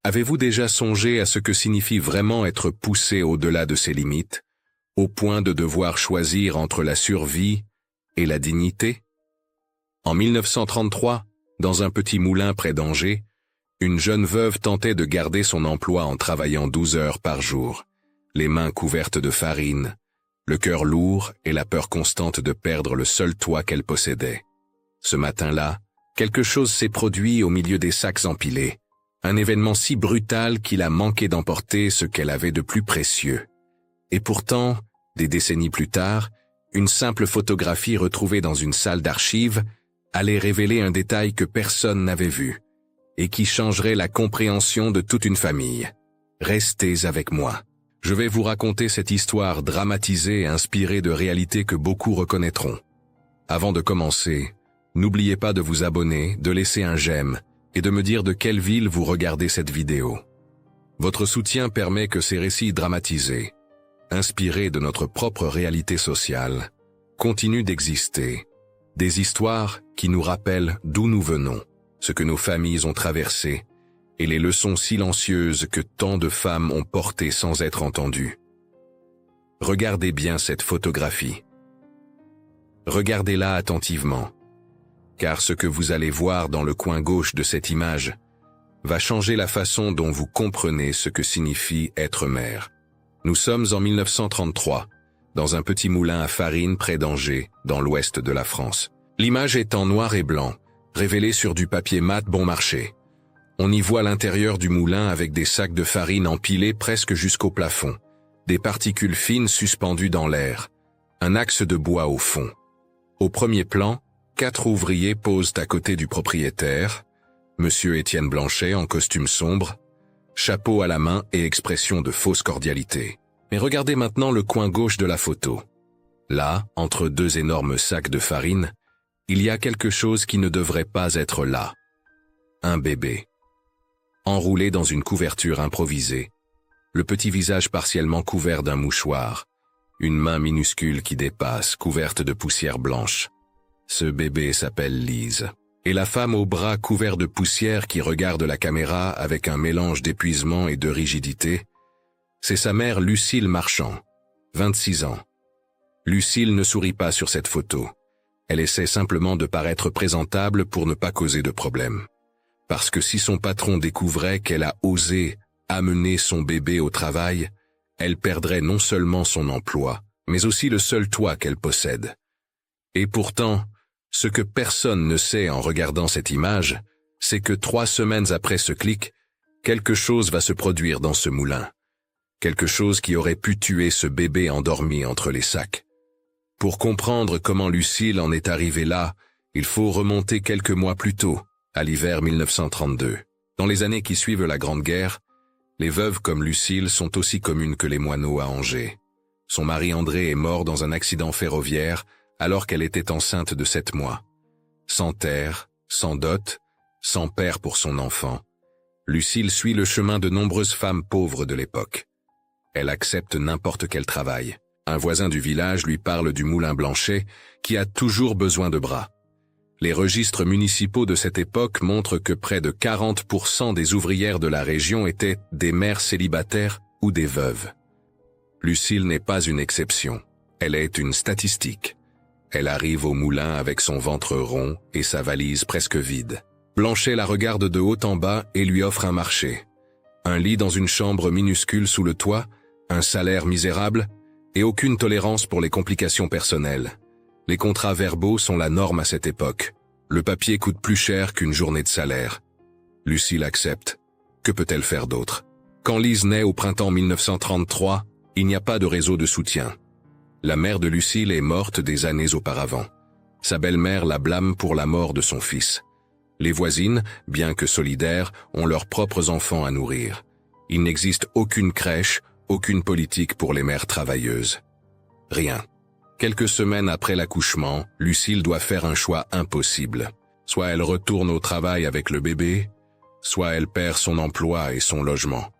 Avez-vous déjà songé à ce que signifie vraiment être poussé au-delà de ses limites, au point de devoir choisir entre la survie et la dignité? En 1933, dans un petit moulin près d'Angers, une jeune veuve tentait de garder son emploi en travaillant 12 heures par jour, les mains couvertes de farine, le cœur lourd et la peur constante de perdre le seul toit qu'elle possédait. Ce matin-là, quelque chose s'est produit au milieu des sacs empilés, un événement si brutal qu'il a manqué d'emporter ce qu'elle avait de plus précieux. Et pourtant, des décennies plus tard, une simple photographie retrouvée dans une salle d'archives allait révéler un détail que personne n'avait vu, et qui changerait la compréhension de toute une famille. Restez avec moi. Je vais vous raconter cette histoire dramatisée et inspirée de réalités que beaucoup reconnaîtront. Avant de commencer, n'oubliez pas de vous abonner, de laisser un j'aime, et de me dire de quelle ville vous regardez cette vidéo. Votre soutien permet que ces récits dramatisés, inspirés de notre propre réalité sociale, continuent d'exister. Des histoires qui nous rappellent d'où nous venons, ce que nos familles ont traversé, et les leçons silencieuses que tant de femmes ont portées sans être entendues. Regardez bien cette photographie. Regardez-la attentivement, car ce que vous allez voir dans le coin gauche de cette image va changer la façon dont vous comprenez ce que signifie être mère. Nous sommes en 1933, dans un petit moulin à farine près d'Angers, dans l'ouest de la France. L'image est en noir et blanc, révélée sur du papier mat bon marché. On y voit l'intérieur du moulin avec des sacs de farine empilés presque jusqu'au plafond, des particules fines suspendues dans l'air, un axe de bois au fond. Au premier plan, 4 ouvriers posent à côté du propriétaire, Monsieur Étienne Blanchet en costume sombre, chapeau à la main et expression de fausse cordialité. Mais regardez maintenant le coin gauche de la photo. Là, entre 2 énormes sacs de farine, il y a quelque chose qui ne devrait pas être là. Un bébé. Enroulé dans une couverture improvisée, le petit visage partiellement couvert d'un mouchoir, une main minuscule qui dépasse, couverte de poussière blanche. Ce bébé s'appelle Lise. Et la femme aux bras couverts de poussière qui regarde la caméra avec un mélange d'épuisement et de rigidité, c'est sa mère Lucille Marchand, 26 ans. Lucille ne sourit pas sur cette photo. Elle essaie simplement de paraître présentable pour ne pas causer de problème. Parce que si son patron découvrait qu'elle a osé amener son bébé au travail, elle perdrait non seulement son emploi, mais aussi le seul toit qu'elle possède. Et pourtant, ce que personne ne sait en regardant cette image, c'est que 3 semaines après ce clic, quelque chose va se produire dans ce moulin. Quelque chose qui aurait pu tuer ce bébé endormi entre les sacs. Pour comprendre comment Lucille en est arrivée là, il faut remonter quelques mois plus tôt, à l'hiver 1932. Dans les années qui suivent la Grande Guerre, les veuves comme Lucille sont aussi communes que les moineaux à Angers. Son mari André est mort dans un accident ferroviaire alors qu'elle était enceinte de 7 mois. Sans terre, sans dot, sans père pour son enfant, Lucille suit le chemin de nombreuses femmes pauvres de l'époque. Elle accepte n'importe quel travail. Un voisin du village lui parle du moulin Blanchet qui a toujours besoin de bras. Les registres municipaux de cette époque montrent que près de 40% des ouvrières de la région étaient des mères célibataires ou des veuves. Lucille n'est pas une exception, elle est une statistique. Elle arrive au moulin avec son ventre rond et sa valise presque vide. Blanchet la regarde de haut en bas et lui offre un marché. Un lit dans une chambre minuscule sous le toit, un salaire misérable et aucune tolérance pour les complications personnelles. Les contrats verbaux sont la norme à cette époque. Le papier coûte plus cher qu'une journée de salaire. Lucille accepte. Que peut-elle faire d'autre? Quand Lise naît au printemps 1933, il n'y a pas de réseau de soutien. La mère de Lucille est morte des années auparavant. Sa belle-mère la blâme pour la mort de son fils. Les voisines, bien que solidaires, ont leurs propres enfants à nourrir. Il n'existe aucune crèche, aucune politique pour les mères travailleuses. Rien. Quelques semaines après l'accouchement, Lucille doit faire un choix impossible. Soit elle retourne au travail avec le bébé, soit elle perd son emploi et son logement.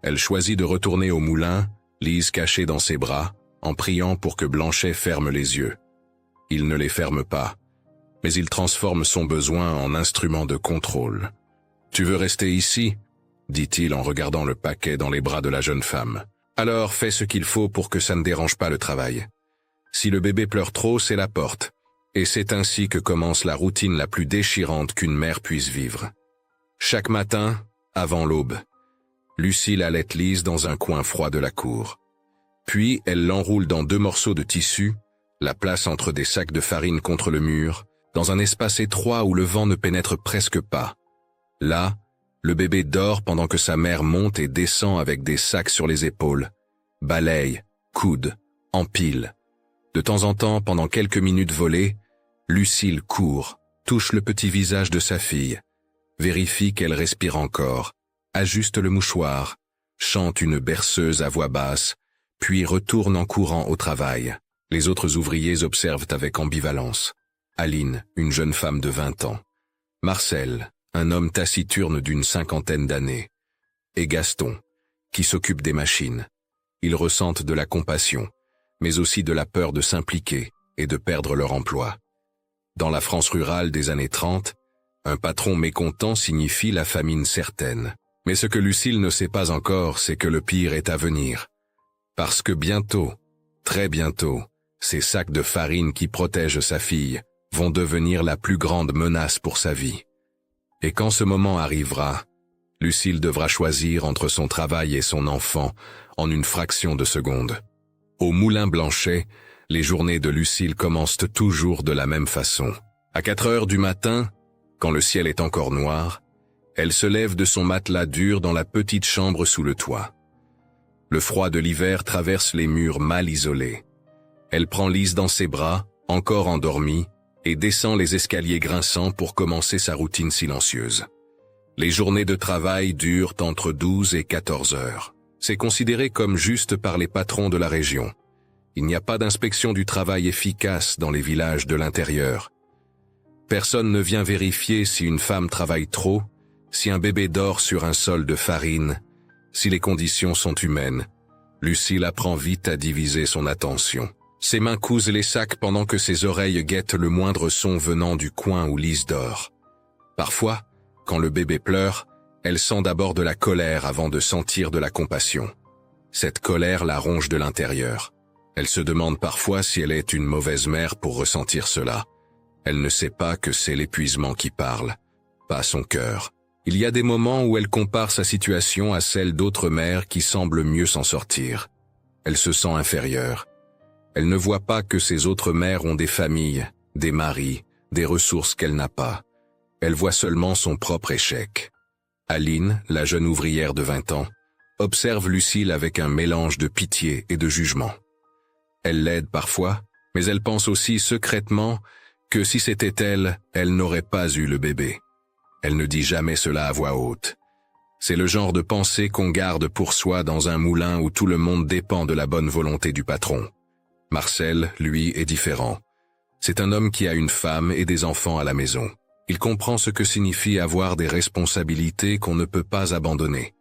Elle choisit de retourner au moulin, Lise cachée dans ses bras, en priant pour que Blanchet ferme les yeux. Il ne les ferme pas, mais il transforme son besoin en instrument de contrôle. « Tu veux rester ici ? dit-il en regardant le paquet dans les bras de la jeune femme. Alors fais ce qu'il faut pour que ça ne dérange pas le travail. Si le bébé pleure trop, c'est la porte. Et c'est ainsi que commence la routine la plus déchirante qu'une mère puisse vivre. Chaque matin, avant l'aube, Lucille allaite Lise dans un coin froid de la cour. Puis elle l'enroule dans 2 morceaux de tissu, la place entre des sacs de farine contre le mur, dans un espace étroit où le vent ne pénètre presque pas. Là, le bébé dort pendant que sa mère monte et descend avec des sacs sur les épaules, balaye, coude, empile. De temps en temps, pendant quelques minutes volées, Lucille court, touche le petit visage de sa fille, vérifie qu'elle respire encore, ajuste le mouchoir, chante une berceuse à voix basse, puis retourne en courant au travail. Les autres ouvriers observent avec ambivalence. Aline, une jeune femme de 20 ans. Marcel, un homme taciturne d'une 50aine d'années. Et Gaston, qui s'occupe des machines. Ils ressentent de la compassion, mais aussi de la peur de s'impliquer et de perdre leur emploi. Dans la France rurale des années 30, un patron mécontent signifie la famine certaine. Mais ce que Lucille ne sait pas encore, c'est que le pire est à venir. Parce que bientôt, très bientôt, ces sacs de farine qui protègent sa fille vont devenir la plus grande menace pour sa vie. Et quand ce moment arrivera, Lucille devra choisir entre son travail et son enfant en une fraction de seconde. Au Moulin Blanchet, les journées de Lucille commencent toujours de la même façon. À 4 heures du matin, quand le ciel est encore noir, elle se lève de son matelas dur dans la petite chambre sous le toit. Le froid de l'hiver traverse les murs mal isolés. Elle prend Lise dans ses bras, encore endormie, et descend les escaliers grinçants pour commencer sa routine silencieuse. Les journées de travail durent entre 12 et 14 heures. C'est considéré comme juste par les patrons de la région. Il n'y a pas d'inspection du travail efficace dans les villages de l'intérieur. Personne ne vient vérifier si une femme travaille trop, si un bébé dort sur un sol de farine, si les conditions sont humaines. Lucille apprend vite à diviser son attention. Ses mains cousent les sacs pendant que ses oreilles guettent le moindre son venant du coin où Lise dort. Parfois, quand le bébé pleure, elle sent d'abord de la colère avant de sentir de la compassion. Cette colère la ronge de l'intérieur. Elle se demande parfois si elle est une mauvaise mère pour ressentir cela. Elle ne sait pas que c'est l'épuisement qui parle, pas son cœur. Il y a des moments où elle compare sa situation à celle d'autres mères qui semblent mieux s'en sortir. Elle se sent inférieure. Elle ne voit pas que ces autres mères ont des familles, des maris, des ressources qu'elle n'a pas. Elle voit seulement son propre échec. Aline, la jeune ouvrière de 20 ans, observe Lucille avec un mélange de pitié et de jugement. Elle l'aide parfois, mais elle pense aussi secrètement que si c'était elle, elle n'aurait pas eu le bébé. Elle ne dit jamais cela à voix haute. C'est le genre de pensée qu'on garde pour soi dans un moulin où tout le monde dépend de la bonne volonté du patron. Marcel, lui, est différent. C'est un homme qui a une femme et des enfants à la maison. Il comprend ce que signifie avoir des responsabilités qu'on ne peut pas abandonner.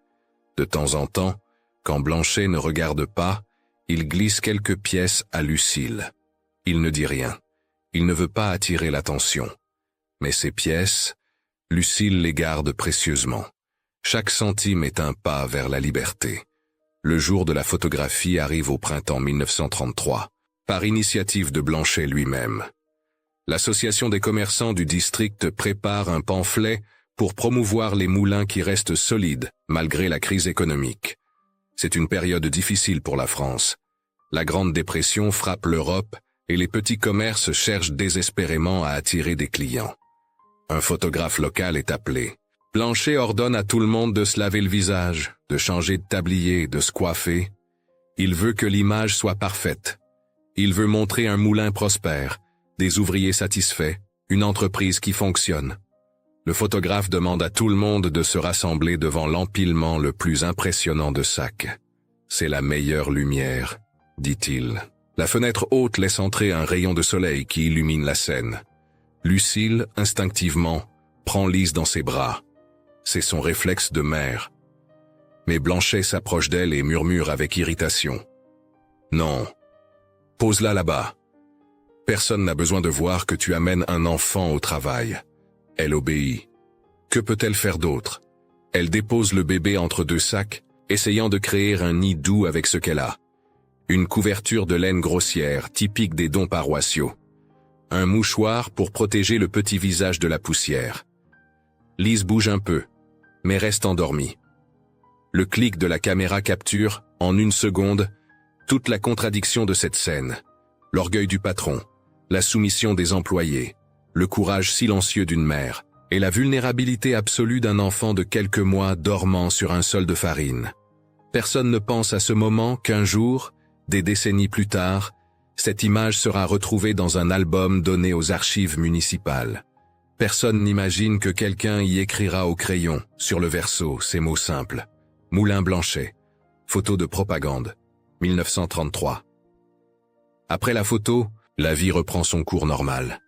De temps en temps, quand Blanchet ne regarde pas, il glisse quelques pièces à Lucille. Il ne dit rien. Il ne veut pas attirer l'attention. Mais ces pièces, Lucille les garde précieusement. Chaque centime est un pas vers la liberté. Le jour de la photographie arrive au printemps 1933, par initiative de Blanchet lui-même. L'Association des commerçants du district prépare un pamphlet pour promouvoir les moulins qui restent solides malgré la crise économique. C'est une période difficile pour la France. La Grande Dépression frappe l'Europe et les petits commerces cherchent désespérément à attirer des clients. Un photographe local est appelé. Blanchet ordonne à tout le monde de se laver le visage, de changer de tablier, de se coiffer. Il veut que l'image soit parfaite. Il veut montrer un moulin prospère, des ouvriers satisfaits, une entreprise qui fonctionne. Le photographe demande à tout le monde de se rassembler devant l'empilement le plus impressionnant de sacs. C'est la meilleure lumière, dit-il. La fenêtre haute laisse entrer un rayon de soleil qui illumine la scène. Lucille, instinctivement, prend Lise dans ses bras. C'est son réflexe de mère. Mais Blanchet s'approche d'elle et murmure avec irritation. « Non, pose-la là-bas. Personne n'a besoin de voir que tu amènes un enfant au travail. » Elle obéit. Que peut-elle faire d'autre? Elle dépose le bébé entre deux sacs, essayant de créer un nid doux avec ce qu'elle a. Une couverture de laine grossière, typique des dons paroissiaux. Un mouchoir pour protéger le petit visage de la poussière. Lise bouge un peu, mais reste endormie. Le clic de la caméra capture, en une seconde, toute la contradiction de cette scène. L'orgueil du patron, la soumission des employés, le courage silencieux d'une mère, et la vulnérabilité absolue d'un enfant de quelques mois dormant sur un sol de farine. Personne ne pense à ce moment qu'un jour, des décennies plus tard, cette image sera retrouvée dans un album donné aux archives municipales. Personne n'imagine que quelqu'un y écrira au crayon, sur le verso, ces mots simples. Moulin Blanchet. Photo de propagande. 1933. Après la photo, la vie reprend son cours normal.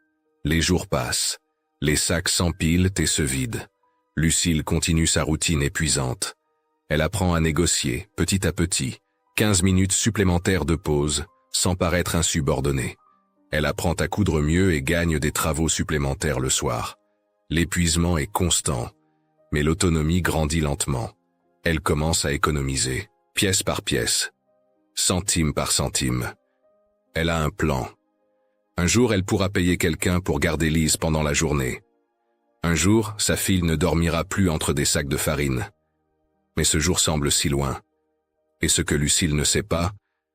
Les jours passent. Les sacs s'empilent et se vident. Lucille continue sa routine épuisante. Elle apprend à négocier, petit à petit, 15 minutes supplémentaires de pause, sans paraître insubordonnée. Elle apprend à coudre mieux et gagne des travaux supplémentaires le soir. L'épuisement est constant, mais l'autonomie grandit lentement. Elle commence à économiser, pièce par pièce, centime par centime. Elle a un plan. Un jour, elle pourra payer quelqu'un pour garder Lise pendant la journée. Un jour, sa fille ne dormira plus entre des sacs de farine. Mais ce jour semble si loin. Et ce que Lucille ne sait pas,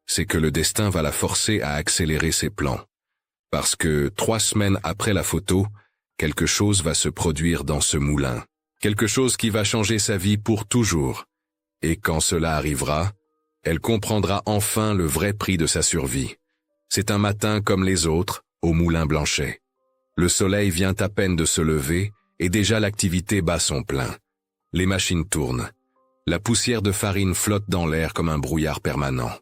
c'est que le destin va la forcer à accélérer ses plans. Parce que 3 semaines après la photo, quelque chose va se produire dans ce moulin. Quelque chose qui va changer sa vie pour toujours. Et quand cela arrivera, elle comprendra enfin le vrai prix de sa survie. C'est un matin comme les autres, au Moulin Blanchet. Le soleil vient à peine de se lever, et déjà l'activité bat son plein. Les machines tournent. La poussière de farine flotte dans l'air comme un brouillard permanent.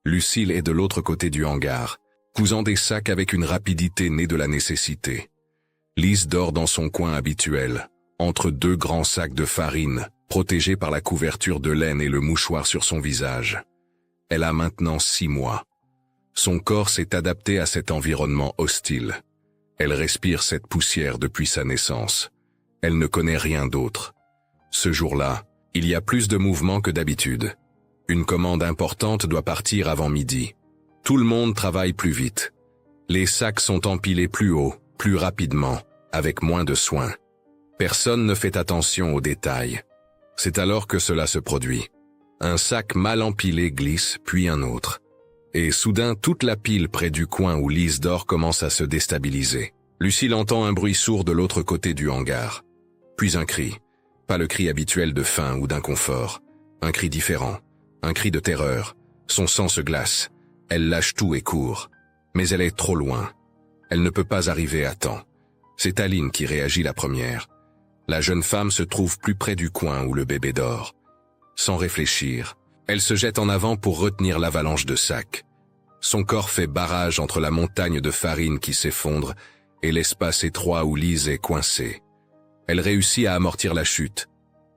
Lucille est de l'autre côté du hangar, cousant des sacs avec une rapidité née de la nécessité. Lise dort dans son coin habituel, entre 2 grands sacs de farine, protégés par la couverture de laine et le mouchoir sur son visage. Elle a maintenant 6 mois. Son corps s'est adapté à cet environnement hostile. Elle respire cette poussière depuis sa naissance. Elle ne connaît rien d'autre. Ce jour-là, il y a plus de mouvement que d'habitude. Une commande importante doit partir avant midi. Tout le monde travaille plus vite. Les sacs sont empilés plus haut, plus rapidement, avec moins de soin. Personne ne fait attention aux détails. C'est alors que cela se produit. Un sac mal empilé glisse, puis un autre. Et soudain, toute la pile près du coin où Lise dort commence à se déstabiliser. Lucille entend un bruit sourd de l'autre côté du hangar. Puis un cri. Pas le cri habituel de faim ou d'inconfort. Un cri différent. Un cri de terreur. Son sang se glace. Elle lâche tout et court. Mais elle est trop loin. Elle ne peut pas arriver à temps. C'est Aline qui réagit la première. La jeune femme se trouve plus près du coin où le bébé dort. Sans réfléchir, elle se jette en avant pour retenir l'avalanche de sacs. Son corps fait barrage entre la montagne de farine qui s'effondre et l'espace étroit où Lise est coincée. Elle réussit à amortir la chute.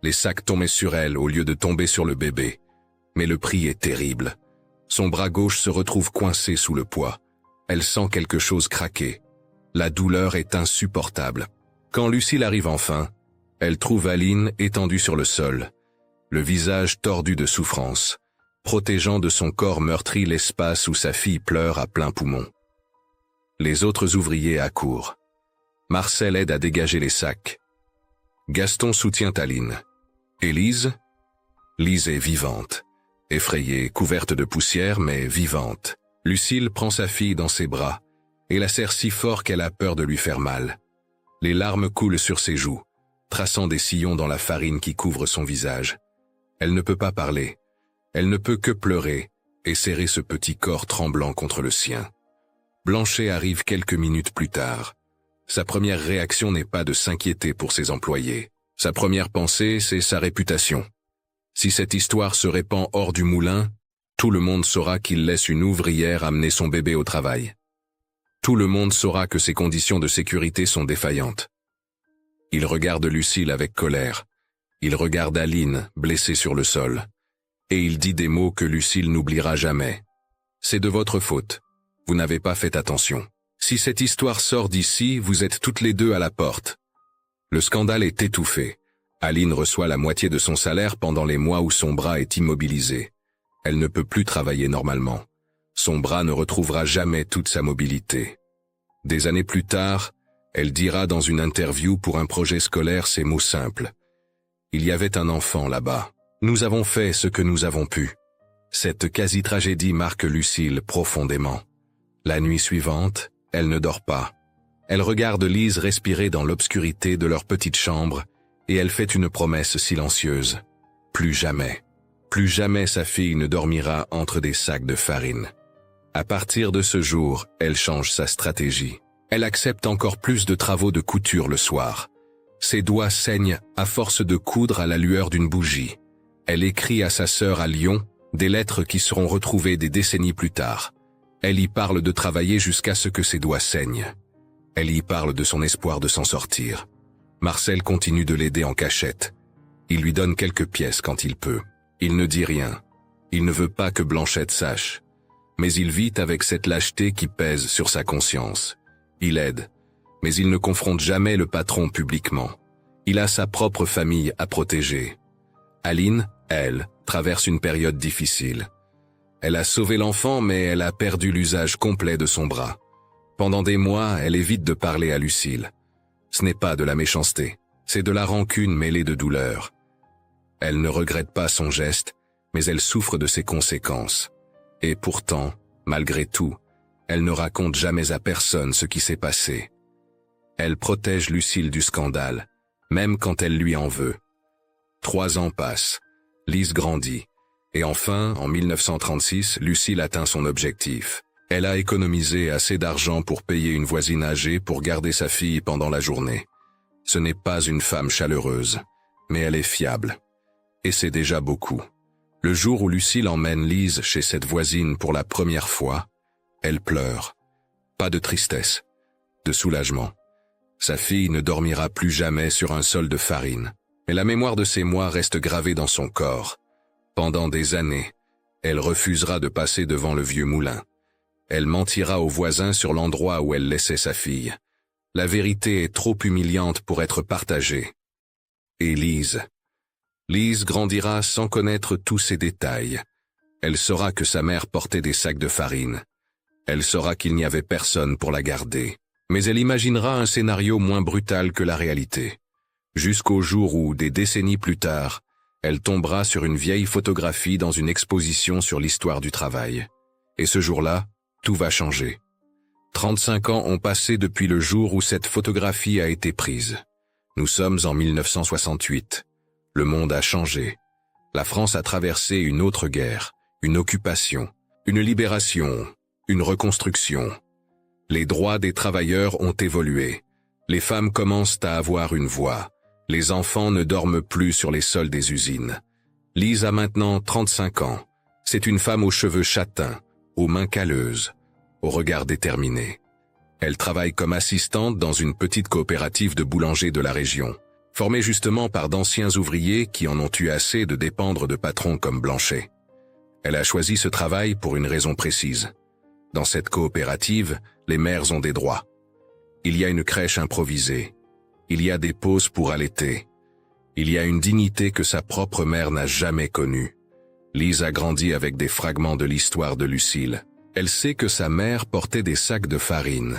Les sacs tombaient sur elle au lieu de tomber sur le bébé. Mais le prix est terrible. Son bras gauche se retrouve coincé sous le poids. Elle sent quelque chose craquer. La douleur est insupportable. Quand Lucille arrive enfin, elle trouve Aline étendue sur le sol, le visage tordu de souffrance, protégeant de son corps meurtri l'espace où sa fille pleure à plein poumon. Les autres ouvriers accourent. Marcel aide à dégager les sacs. Gaston soutient Aline. Et Lise? Lise est vivante. Effrayée, couverte de poussière, mais vivante. Lucille prend sa fille dans ses bras et la serre si fort qu'elle a peur de lui faire mal. Les larmes coulent sur ses joues, traçant des sillons dans la farine qui couvre son visage. Elle ne peut pas parler. Elle ne peut que pleurer et serrer ce petit corps tremblant contre le sien. Blanchet arrive quelques minutes plus tard. Sa première réaction n'est pas de s'inquiéter pour ses employés. Sa première pensée, c'est sa réputation. Si cette histoire se répand hors du moulin, tout le monde saura qu'il laisse une ouvrière amener son bébé au travail. Tout le monde saura que ses conditions de sécurité sont défaillantes. Il regarde Lucille avec colère. Il regarde Aline, blessée sur le sol. Et il dit des mots que Lucille n'oubliera jamais. C'est de votre faute. Vous n'avez pas fait attention. Si cette histoire sort d'ici, vous êtes toutes les deux à la porte. Le scandale est étouffé. Aline reçoit la moitié de son salaire pendant les mois où son bras est immobilisé. Elle ne peut plus travailler normalement. Son bras ne retrouvera jamais toute sa mobilité. Des années plus tard, elle dira dans une interview pour un projet scolaire ces mots simples. « Il y avait un enfant là-bas. Nous avons fait ce que nous avons pu. » Cette quasi-tragédie marque Lucille profondément. La nuit suivante, elle ne dort pas. Elle regarde Lise respirer dans l'obscurité de leur petite chambre et elle fait une promesse silencieuse. Plus jamais sa fille ne dormira entre des sacs de farine. À partir de ce jour, elle change sa stratégie. Elle accepte encore plus de travaux de couture le soir. Ses doigts saignent à force de coudre à la lueur d'une bougie. Elle écrit à sa sœur à Lyon des lettres qui seront retrouvées des décennies plus tard. Elle y parle de travailler jusqu'à ce que ses doigts saignent. Elle y parle de son espoir de s'en sortir. Marcel continue de l'aider en cachette. Il lui donne quelques pièces quand il peut. Il ne dit rien. Il ne veut pas que Blanchette sache. Mais il vit avec cette lâcheté qui pèse sur sa conscience. Il aide, mais il ne confronte jamais le patron publiquement. Il a sa propre famille à protéger. Aline, elle, traverse une période difficile. Elle a sauvé l'enfant, mais elle a perdu l'usage complet de son bras. Pendant des mois, elle évite de parler à Lucille. Ce n'est pas de la méchanceté, c'est de la rancune mêlée de douleur. Elle ne regrette pas son geste, mais elle souffre de ses conséquences. Et pourtant, malgré tout, elle ne raconte jamais à personne ce qui s'est passé. Elle protège Lucille du scandale, même quand elle lui en veut. 3 ans passent, Lise grandit, et enfin, en 1936, Lucille atteint son objectif. Elle a économisé assez d'argent pour payer une voisine âgée pour garder sa fille pendant la journée. Ce n'est pas une femme chaleureuse, mais elle est fiable. Et c'est déjà beaucoup. Le jour où Lucille emmène Lise chez cette voisine pour la première fois, elle pleure. Pas de tristesse, de soulagement. Sa fille ne dormira plus jamais sur un sol de farine. Mais la mémoire de ces mois reste gravée dans son corps. Pendant des années, elle refusera de passer devant le vieux moulin. Elle mentira aux voisins sur l'endroit où elle laissait sa fille. La vérité est trop humiliante pour être partagée. Et Lise grandira sans connaître tous ces détails. Elle saura que sa mère portait des sacs de farine. Elle saura qu'il n'y avait personne pour la garder. Mais elle imaginera un scénario moins brutal que la réalité. Jusqu'au jour où, des décennies plus tard, elle tombera sur une vieille photographie dans une exposition sur l'histoire du travail. Et ce jour-là, tout va changer. 35 ans ont passé depuis le jour où cette photographie a été prise. Nous sommes en 1968. Le monde a changé. La France a traversé une autre guerre, une occupation, une libération, une reconstruction. Les droits des travailleurs ont évolué. Les femmes commencent à avoir une voix. Les enfants ne dorment plus sur les sols des usines. Lise a maintenant 35 ans. C'est une femme aux cheveux châtains, aux mains calleuses, au regard déterminé. Elle travaille comme assistante dans une petite coopérative de boulangers de la région, formée justement par d'anciens ouvriers qui en ont eu assez de dépendre de patrons comme Blanchet. Elle a choisi ce travail pour une raison précise. Dans cette coopérative, les mères ont des droits. Il y a une crèche improvisée. Il y a des pauses pour allaiter. Il y a une dignité que sa propre mère n'a jamais connue. Lise a grandi avec des fragments de l'histoire de Lucille. Elle sait que sa mère portait des sacs de farine.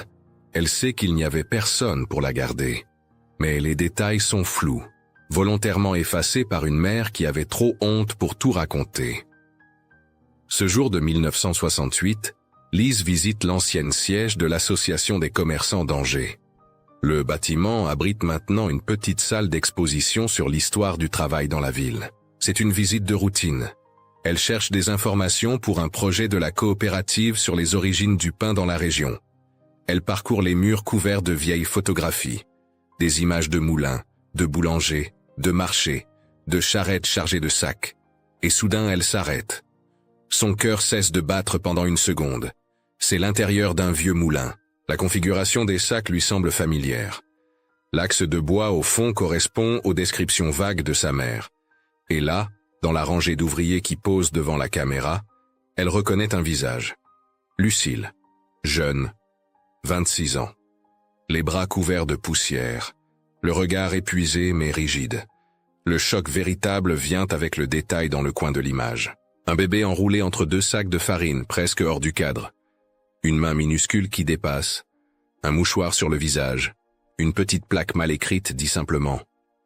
Elle sait qu'il n'y avait personne pour la garder. Mais les détails sont flous, volontairement effacés par une mère qui avait trop honte pour tout raconter. Ce jour de 1968, Lise visite l'ancienne siège de l'Association des commerçants d'Angers. Le bâtiment abrite maintenant une petite salle d'exposition sur l'histoire du travail dans la ville. C'est une visite de routine. Elle cherche des informations pour un projet de la coopérative sur les origines du pain dans la région. Elle parcourt les murs couverts de vieilles photographies, des images de moulins, de boulangers, de marchés, de charrettes chargées de sacs. Et soudain elle s'arrête. Son cœur cesse de battre pendant une seconde. C'est l'intérieur d'un vieux moulin. La configuration des sacs lui semble familière. L'axe de bois au fond correspond aux descriptions vagues de sa mère. Et là, dans la rangée d'ouvriers qui posent devant la caméra, elle reconnaît un visage. Lucille, jeune, 26 ans. Les bras couverts de poussière, le regard épuisé mais rigide. Le choc véritable vient avec le détail dans le coin de l'image. Un bébé enroulé entre deux sacs de farine, presque hors du cadre. Une main minuscule qui dépasse. Un mouchoir sur le visage. Une petite plaque mal écrite dit simplement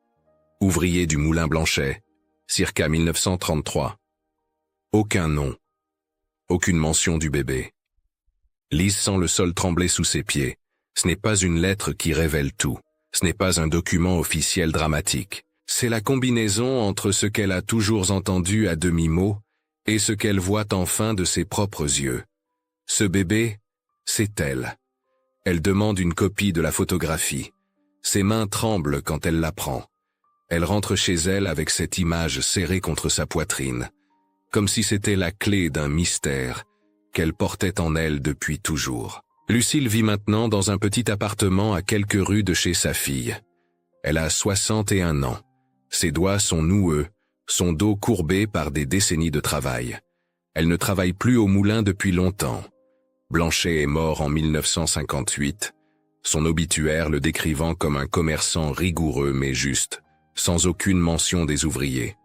« Ouvrier du Moulin Blanchet, circa 1933 ». Aucun nom. Aucune mention du bébé. Lise sent le sol trembler sous ses pieds. Ce n'est pas une lettre qui révèle tout. Ce n'est pas un document officiel dramatique. C'est la combinaison entre ce qu'elle a toujours entendu à demi-mot et ce qu'elle voit enfin de ses propres yeux. Ce bébé, c'est elle. Elle demande une copie de la photographie. Ses mains tremblent quand elle la prend. Elle rentre chez elle avec cette image serrée contre sa poitrine, comme si c'était la clé d'un mystère qu'elle portait en elle depuis toujours. Lucille vit maintenant dans un petit appartement à quelques rues de chez sa fille. Elle a 61 ans. Ses doigts sont noueux, son dos courbé par des décennies de travail. Elle ne travaille plus au moulin depuis longtemps. Blanchet est mort en 1958, son obituaire le décrivant comme un commerçant rigoureux mais juste, sans aucune mention des ouvriers.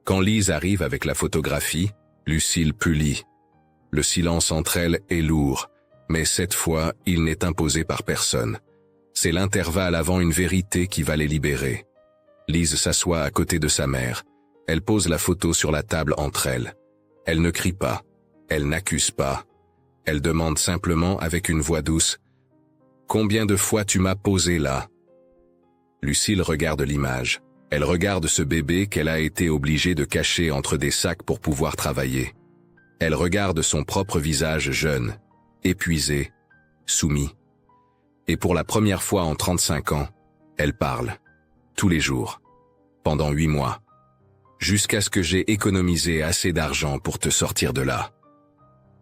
Quand Lise arrive avec la photographie, Lucille pâlit. Le silence entre elles est lourd, mais cette fois, il n'est imposé par personne. C'est l'intervalle avant une vérité qui va les libérer. Lise s'assoit à côté de sa mère. Elle pose la photo sur la table entre elles. Elle ne crie pas. Elle n'accuse pas. Elle demande simplement avec une voix douce « Combien de fois tu m'as posé là ?» Lucille regarde l'image. Elle regarde ce bébé qu'elle a été obligée de cacher entre des sacs pour pouvoir travailler. Elle regarde son propre visage jeune, épuisé, soumis. Et pour la première fois en 35 ans, elle parle. Tous les jours. Pendant 8 mois. Jusqu'à ce que j'ai économisé assez d'argent pour te sortir de là.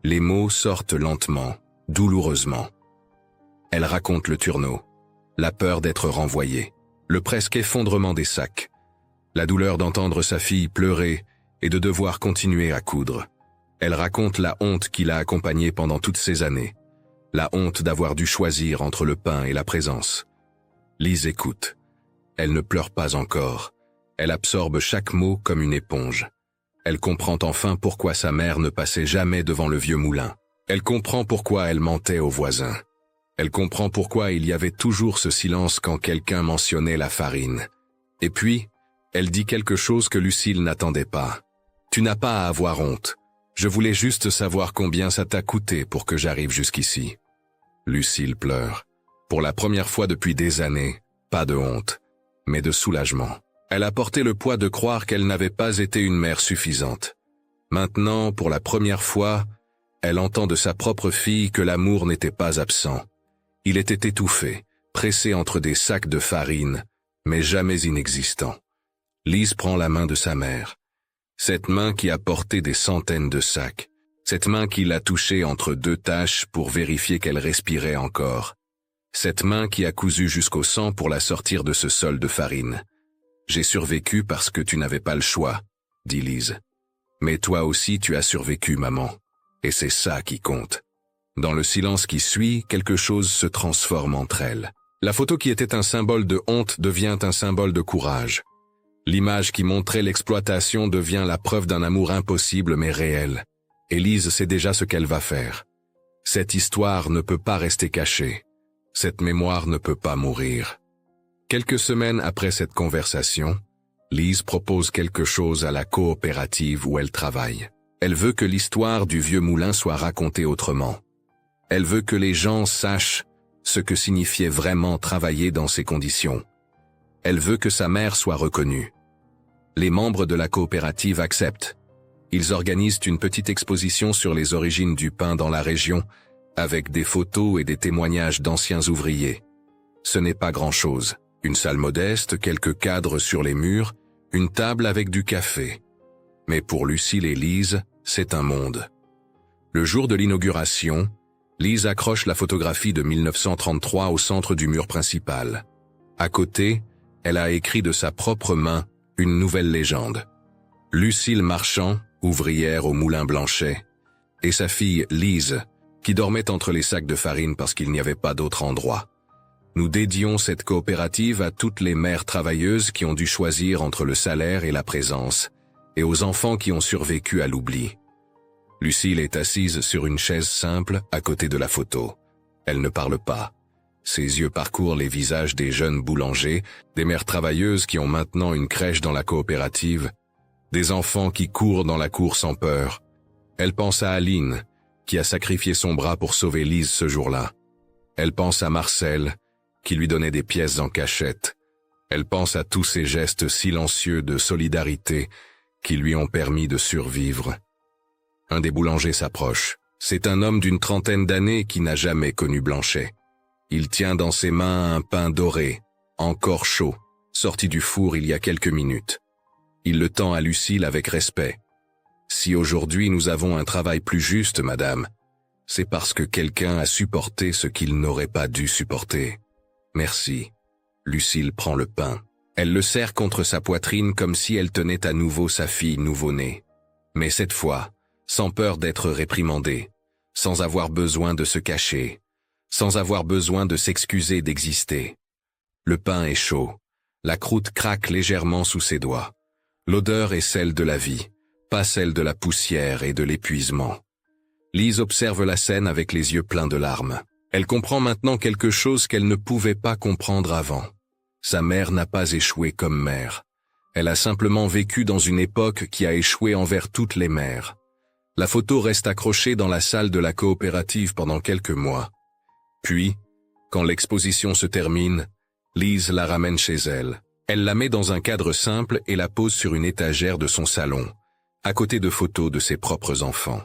Les mots sortent lentement, douloureusement. Elle raconte le turneau, la peur d'être renvoyée, le presque effondrement des sacs, la douleur d'entendre sa fille pleurer et de devoir continuer à coudre. Elle raconte la honte qui l'a accompagnée pendant toutes ces années, la honte d'avoir dû choisir entre le pain et la présence. Lise écoute. Elle ne pleure pas encore. Elle absorbe chaque mot comme une éponge. Elle comprend enfin pourquoi sa mère ne passait jamais devant le vieux moulin. Elle comprend pourquoi elle mentait aux voisins. Elle comprend pourquoi il y avait toujours ce silence quand quelqu'un mentionnait la farine. Et puis, elle dit quelque chose que Lucille n'attendait pas. « Tu n'as pas à avoir honte. Je voulais juste savoir combien ça t'a coûté pour que j'arrive jusqu'ici. » Lucille pleure. Pour la première fois depuis des années, pas de honte, mais de soulagement. Elle a porté le poids de croire qu'elle n'avait pas été une mère suffisante. Maintenant, pour la première fois, elle entend de sa propre fille que l'amour n'était pas absent. Il était étouffé, pressé entre des sacs de farine, mais jamais inexistant. Lise prend la main de sa mère. Cette main qui a porté des centaines de sacs. Cette main qui l'a touchée entre deux taches pour vérifier qu'elle respirait encore. Cette main qui a cousu jusqu'au sang pour la sortir de ce sol de farine. « J'ai survécu parce que tu n'avais pas le choix », dit Lise. « Mais toi aussi tu as survécu, maman. Et c'est ça qui compte. » Dans le silence qui suit, quelque chose se transforme entre elles. La photo qui était un symbole de honte devient un symbole de courage. L'image qui montrait l'exploitation devient la preuve d'un amour impossible mais réel. Et Lise sait déjà ce qu'elle va faire. Cette histoire ne peut pas rester cachée. Cette mémoire ne peut pas mourir. Quelques semaines après cette conversation, Lise propose quelque chose à la coopérative où elle travaille. Elle veut que l'histoire du vieux moulin soit racontée autrement. Elle veut que les gens sachent ce que signifiait vraiment travailler dans ces conditions. Elle veut que sa mère soit reconnue. Les membres de la coopérative acceptent. Ils organisent une petite exposition sur les origines du pain dans la région, avec des photos et des témoignages d'anciens ouvriers. Ce n'est pas grand-chose. Une salle modeste, quelques cadres sur les murs, une table avec du café. Mais pour Lucille et Lise, c'est un monde. Le jour de l'inauguration, Lise accroche la photographie de 1933 au centre du mur principal. À côté, elle a écrit de sa propre main une nouvelle légende. Lucille Marchand, ouvrière au Moulin Blanchet, et sa fille Lise, qui dormait entre les sacs de farine parce qu'il n'y avait pas d'autre endroit. Nous dédions cette coopérative à toutes les mères travailleuses qui ont dû choisir entre le salaire et la présence, et aux enfants qui ont survécu à l'oubli. Lucille est assise sur une chaise simple à côté de la photo. Elle ne parle pas. Ses yeux parcourent les visages des jeunes boulangers, des mères travailleuses qui ont maintenant une crèche dans la coopérative, des enfants qui courent dans la cour sans peur. Elle pense à Aline, qui a sacrifié son bras pour sauver Lise ce jour-là. Elle pense à Marcel, qui lui donnait des pièces en cachette. Elle pense à tous ces gestes silencieux de solidarité qui lui ont permis de survivre. Un des boulangers s'approche. C'est un homme d'une trentaine d'années qui n'a jamais connu Blanchet. Il tient dans ses mains un pain doré, encore chaud, sorti du four il y a quelques minutes. Il le tend à Lucille avec respect. « Si aujourd'hui nous avons un travail plus juste, madame, c'est parce que quelqu'un a supporté ce qu'il n'aurait pas dû supporter. Merci. » Lucille prend le pain. Elle le serre contre sa poitrine comme si elle tenait à nouveau sa fille nouveau-née. Mais cette fois, sans peur d'être réprimandée, sans avoir besoin de se cacher, sans avoir besoin de s'excuser d'exister. Le pain est chaud, la croûte craque légèrement sous ses doigts. L'odeur est celle de la vie, pas celle de la poussière et de l'épuisement. Lise observe la scène avec les yeux pleins de larmes. Elle comprend maintenant quelque chose qu'elle ne pouvait pas comprendre avant. Sa mère n'a pas échoué comme mère. Elle a simplement vécu dans une époque qui a échoué envers toutes les mères. La photo reste accrochée dans la salle de la coopérative pendant quelques mois. Puis, quand l'exposition se termine, Lise la ramène chez elle. Elle la met dans un cadre simple et la pose sur une étagère de son salon, à côté de photos de ses propres enfants.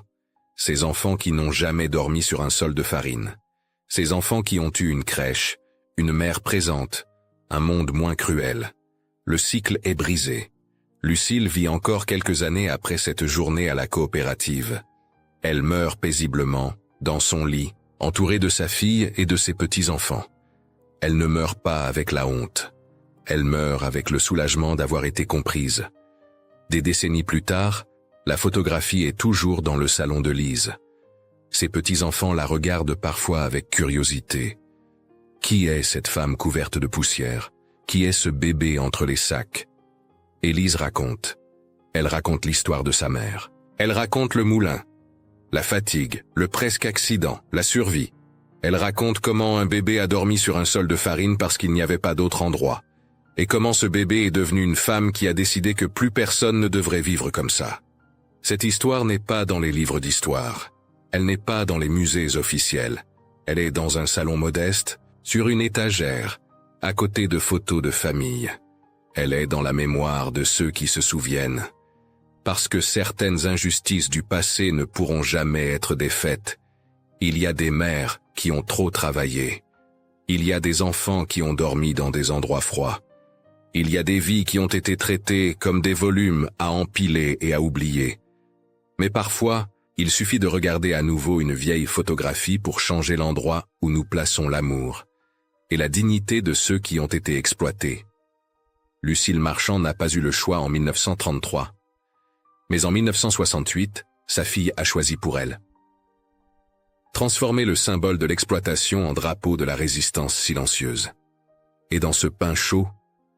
Ces enfants qui n'ont jamais dormi sur un sol de farine. Ces enfants qui ont eu une crèche, une mère présente, un monde moins cruel. Le cycle est brisé. Lucille vit encore quelques années après cette journée à la coopérative. Elle meurt paisiblement, dans son lit, entourée de sa fille et de ses petits-enfants. Elle ne meurt pas avec la honte. Elle meurt avec le soulagement d'avoir été comprise. Des décennies plus tard, la photographie est toujours dans le salon de Lise. Ses petits-enfants la regardent parfois avec curiosité. Qui est cette femme couverte de poussière? Qui est ce bébé entre les sacs? Et Lise raconte. Elle raconte l'histoire de sa mère. Elle raconte le moulin, la fatigue, le presque accident, la survie. Elle raconte comment un bébé a dormi sur un sol de farine parce qu'il n'y avait pas d'autre endroit. Et comment ce bébé est devenu une femme qui a décidé que plus personne ne devrait vivre comme ça. Cette histoire n'est pas dans les livres d'histoire. Elle n'est pas dans les musées officiels. Elle est dans un salon modeste, sur une étagère, à côté de photos de famille. Elle est dans la mémoire de ceux qui se souviennent. Parce que certaines injustices du passé ne pourront jamais être défaites. Il y a des mères qui ont trop travaillé. Il y a des enfants qui ont dormi dans des endroits froids. Il y a des vies qui ont été traitées comme des volumes à empiler et à oublier. Mais parfois, il suffit de regarder à nouveau une vieille photographie pour changer l'endroit où nous plaçons l'amour et la dignité de ceux qui ont été exploités. Lucille Marchand n'a pas eu le choix en 1933. Mais en 1968, sa fille a choisi pour elle. Transformer le symbole de l'exploitation en drapeau de la résistance silencieuse. Et dans ce pain chaud,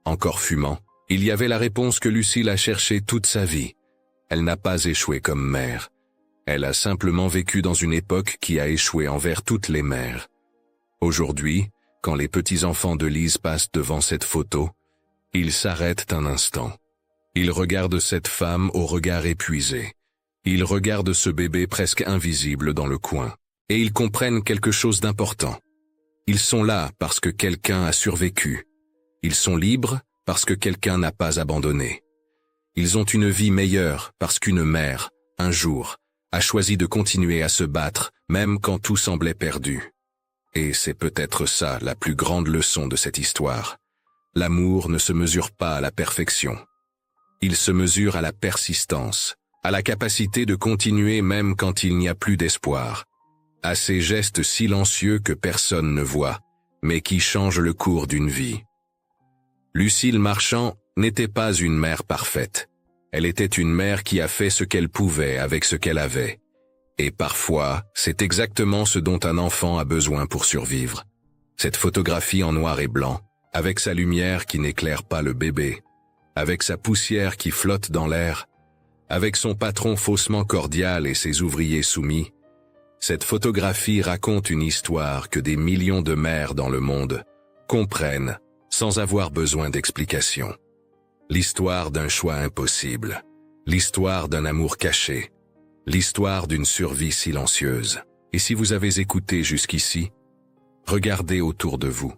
encore fumant, il y avait la réponse que Lucille a cherchée toute sa vie. Elle n'a pas échoué comme mère. Elle a simplement vécu dans une époque qui a échoué envers toutes les mères. Aujourd'hui, quand les petits-enfants de Lise passent devant cette photo, ils s'arrêtent un instant. Ils regardent cette femme au regard épuisé. Ils regardent ce bébé presque invisible dans le coin. Et ils comprennent quelque chose d'important. Ils sont là parce que quelqu'un a survécu. Ils sont libres parce que quelqu'un n'a pas abandonné. Ils ont une vie meilleure parce qu'une mère, un jour, a choisi de continuer à se battre même quand tout semblait perdu. Et c'est peut-être ça la plus grande leçon de cette histoire. L'amour ne se mesure pas à la perfection. Il se mesure à la persistance, à la capacité de continuer même quand il n'y a plus d'espoir, à ces gestes silencieux que personne ne voit, mais qui changent le cours d'une vie. Lucille Marchand n'était pas une mère parfaite. Elle était une mère qui a fait ce qu'elle pouvait avec ce qu'elle avait. Et parfois, c'est exactement ce dont un enfant a besoin pour survivre. Cette photographie en noir et blanc, avec sa lumière qui n'éclaire pas le bébé, avec sa poussière qui flotte dans l'air, avec son patron faussement cordial et ses ouvriers soumis, cette photographie raconte une histoire que des millions de mères dans le monde comprennent sans avoir besoin d'explication. L'histoire d'un choix impossible, l'histoire d'un amour caché, l'histoire d'une survie silencieuse. Et si vous avez écouté jusqu'ici, regardez autour de vous.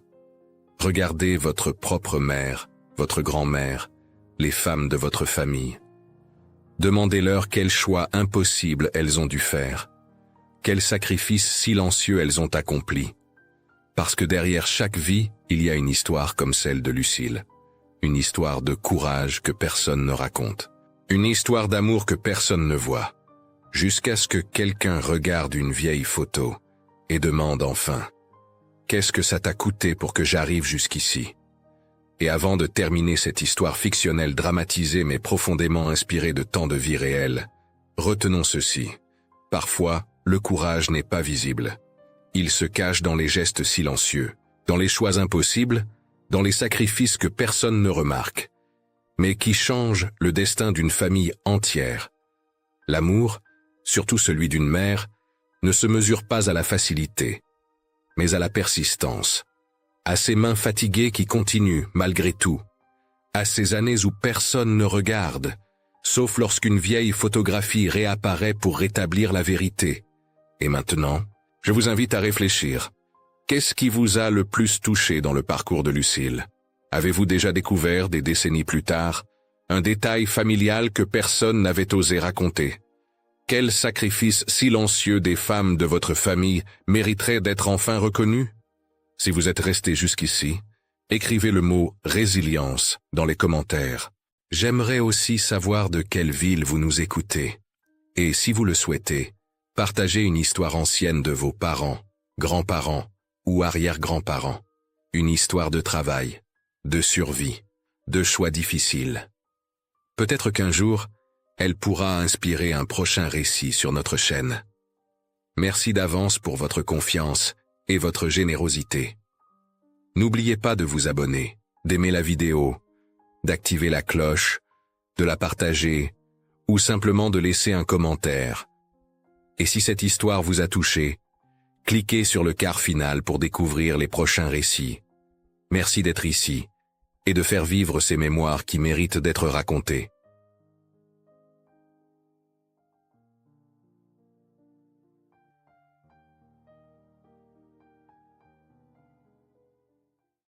Regardez votre propre mère, votre grand-mère, les femmes de votre famille. Demandez-leur quels choix impossibles elles ont dû faire, quels sacrifices silencieux elles ont accomplis. Parce que derrière chaque vie, il y a une histoire comme celle de Lucille. Une histoire de courage que personne ne raconte. Une histoire d'amour que personne ne voit. Jusqu'à ce que quelqu'un regarde une vieille photo et demande enfin « Qu'est-ce que ça t'a coûté pour que j'arrive jusqu'ici ?» Et avant de terminer cette histoire fictionnelle dramatisée mais profondément inspirée de tant de vies réelles, retenons ceci. Parfois, le courage n'est pas visible. Il se cache dans les gestes silencieux, dans les choix impossibles, dans les sacrifices que personne ne remarque, mais qui changent le destin d'une famille entière. L'amour, surtout celui d'une mère, ne se mesure pas à la facilité, mais à la persistance, à ces mains fatiguées qui continuent malgré tout, à ces années où personne ne regarde, sauf lorsqu'une vieille photographie réapparaît pour rétablir la vérité. Et maintenant, je vous invite à réfléchir. Qu'est-ce qui vous a le plus touché dans le parcours de Lucille? Avez-vous déjà découvert, des décennies plus tard, un détail familial que personne n'avait osé raconter? Quel sacrifice silencieux des femmes de votre famille mériterait d'être enfin reconnu? Si vous êtes resté jusqu'ici, écrivez le mot « résilience » dans les commentaires. J'aimerais aussi savoir de quelle ville vous nous écoutez. Et si vous le souhaitez, partagez une histoire ancienne de vos parents, grands-parents ou arrière-grands-parents. Une histoire de travail, de survie, de choix difficiles. Peut-être qu'un jour, elle pourra inspirer un prochain récit sur notre chaîne. Merci d'avance pour votre confiance et votre générosité. N'oubliez pas de vous abonner, d'aimer la vidéo, d'activer la cloche, de la partager ou simplement de laisser un commentaire. Et si cette histoire vous a touché, cliquez sur le quart final pour découvrir les prochains récits. Merci d'être ici et de faire vivre ces mémoires qui méritent d'être racontées.